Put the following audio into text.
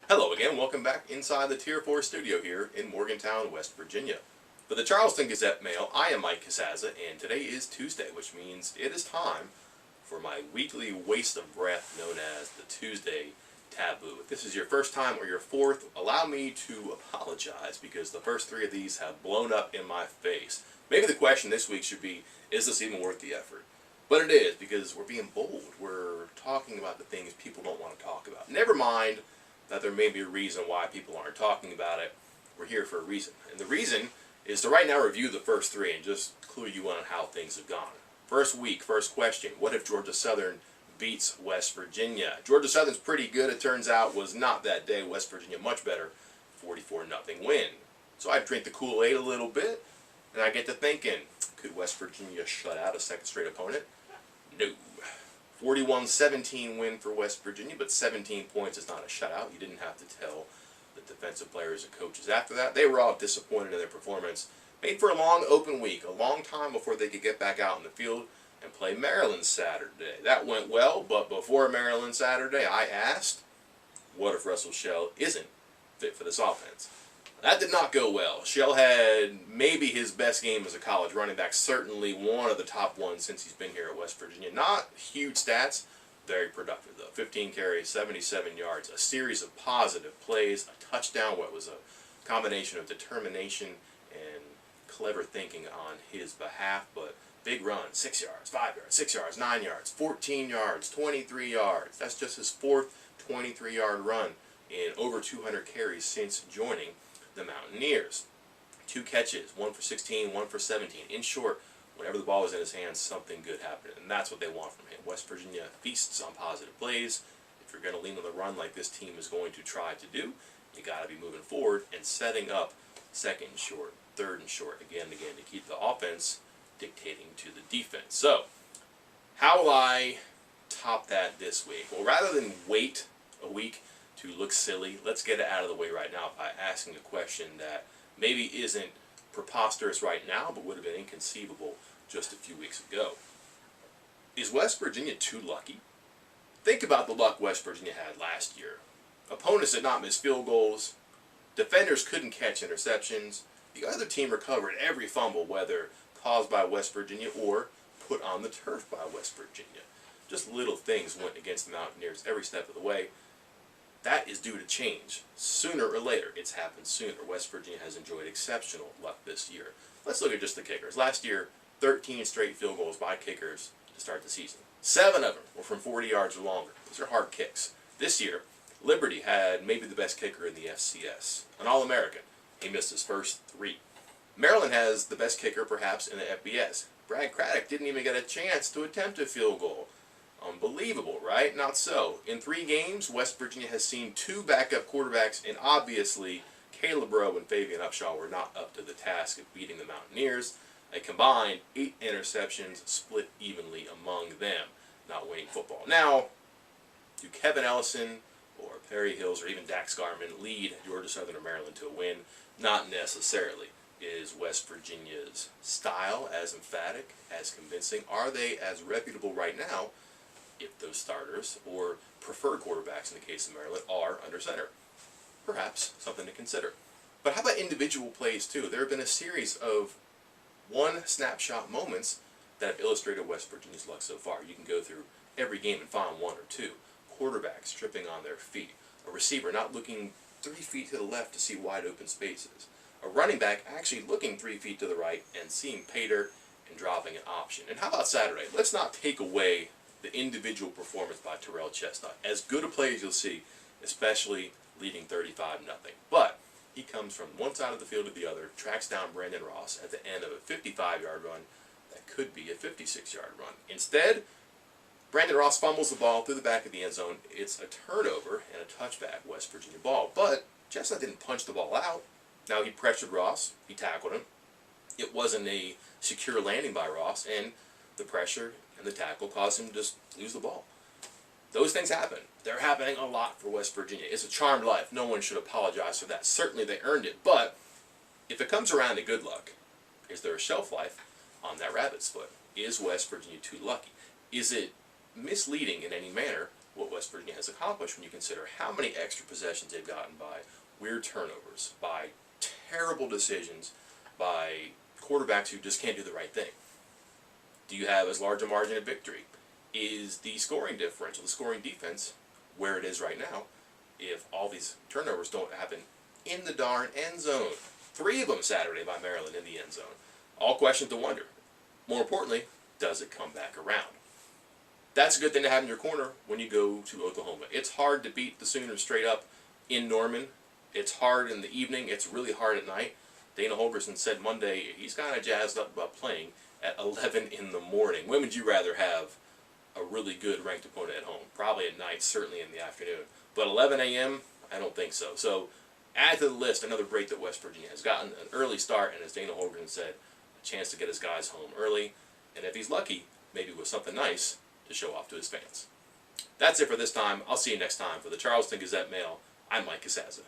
Hello again, welcome back inside the Tier 4 studio here in Morgantown, West Virginia. For the Charleston Gazette Mail, I am Mike Casaza, and today is Tuesday, which means it is time for my weekly waste of breath known as the Tuesday Taboo. If this is your first time or your fourth, allow me to apologize because the first three of these have blown up in my face. Maybe the question this week should be, is this even worth the effort? But it is, because we're being bold. We're talking about the things people don't want to talk about. Never mind that there may be a reason why people aren't talking about it. We're here for a reason. And the reason is to right now review the first three and just clue you in on how things have gone. First week, first question, what if Georgia Southern beats West Virginia? Georgia Southern's pretty good, it turns out, was not that day. West Virginia much better, 44-0 win. So I drink the Kool-Aid a little bit, and I get to thinking, could West Virginia shut out a second straight opponent? No. 41-17 win for West Virginia, but 17 points is not a shutout. You didn't have to tell the defensive players and coaches after that. They were all disappointed in their performance. Made for a long open week, a long time before they could get back out in the field and play Maryland Saturday. That went well, but before Maryland Saturday, I asked, what if Russell Shell isn't fit for this offense? That did not go well. Shell had maybe his best game as a college running back, certainly one of the top ones since he's been here at West Virginia. Not huge stats, very productive though. 15 carries, 77 yards, a series of positive plays, a touchdown, what was a combination of determination and clever thinking on his behalf, but big run, 6 yards, 5 yards, 6 yards, 9 yards, 14 yards, 23 yards. That's just his fourth 23-yard run in over 200 carries since joining the Mountaineers. 2 catches, 1 for 16, 1 for 17. In short, whenever the ball was in his hands, something good happened, and that's what they want from him. West Virginia feasts on positive plays. If you're going to lean on the run like this team is going to try to do, you got to be moving forward and setting up second and short, third and short, again and again, to keep the offense dictating to the defense. So, how will I top that this week? Well, rather than wait a week to look silly, let's get it out of the way right now by asking a question that maybe isn't preposterous right now, but would have been inconceivable just a few weeks ago. Is West Virginia too lucky? Think about the luck West Virginia had last year. Opponents did not miss field goals. Defenders couldn't catch interceptions. The other team recovered every fumble, whether caused by West Virginia or put on the turf by West Virginia. Just little things went against the Mountaineers every step of the way. That is due to change. Sooner or later, it's happened sooner. West Virginia has enjoyed exceptional luck this year. Let's look at just the kickers. Last year, 13 straight field goals by kickers to start the season. 7 of them were from 40 yards or longer. Those are hard kicks. This year, Liberty had maybe the best kicker in the FCS, an All-American. He missed his first 3. Maryland has the best kicker perhaps in the FBS. Brad Craddock didn't even get a chance to attempt a field goal. Unbelievable, right? Not so. In 3 games, West Virginia has seen 2 backup quarterbacks, and obviously Caleb Rowe and Fabian Upshaw were not up to the task of beating the Mountaineers. A combined 8 interceptions split evenly among them, not winning football. Now, do Kevin Ellison or Perry Hills or even Dax Garman lead Georgia Southern or Maryland to a win? Not necessarily. Is West Virginia's style as emphatic, as convincing? Are they as reputable right now if those starters or preferred quarterbacks in the case of Maryland are under center? Perhaps something to consider. But how about individual plays too? There have been a series of one snapshot moments that have illustrated West Virginia's luck so far. You can go through every game and find 1 or 2. Quarterbacks tripping on their feet. A receiver not looking 3 feet to the left to see wide open spaces. A running back actually looking 3 feet to the right and seeing pay dirt and dropping an option. And how about Saturday? Let's not take away the individual performance by Terrell Chestnut. As good a play as you'll see, especially leading 35-0. But he comes from one side of the field to the other, tracks down Brandon Ross at the end of a 55-yard run that could be a 56-yard run. Instead, Brandon Ross fumbles the ball through the back of the end zone. It's a turnover and a touchback West Virginia ball. But Chestnut didn't punch the ball out. Now, he pressured Ross. He tackled him. It wasn't a secure landing by Ross, and the pressure and the tackle caused him to just lose the ball. Those things happen. They're happening a lot for West Virginia. It's a charmed life. No one should apologize for that. Certainly they earned it. But if it comes around to good luck, is there a shelf life on that rabbit's foot? Is West Virginia too lucky? Is it misleading in any manner what West Virginia has accomplished when you consider how many extra possessions they've gotten by weird turnovers, by terrible decisions, by quarterbacks who just can't do the right thing. Do you have as large a margin of victory? Is the scoring differential, the scoring defense, where it is right now, if all these turnovers don't happen in the darn end zone? 3 of them Saturday by Maryland in the end zone. All questions to wonder. More importantly, does it come back around? That's a good thing to have in your corner when you go to Oklahoma. It's hard to beat the Sooners straight up in Norman. It's hard in the evening. It's really hard at night. Dana Holgorsen said Monday he's kind of jazzed up about playing at 11 in the morning. When would you rather have a really good ranked opponent at home? Probably at night, certainly in the afternoon. But 11 a.m., I don't think so. So add to the list another break that West Virginia has gotten, an early start, and as Dana Holgorsen said, a chance to get his guys home early. And if he's lucky, maybe with something nice to show off to his fans. That's it for this time. I'll see you next time. For the Charleston Gazette Mail, I'm Mike Casaza.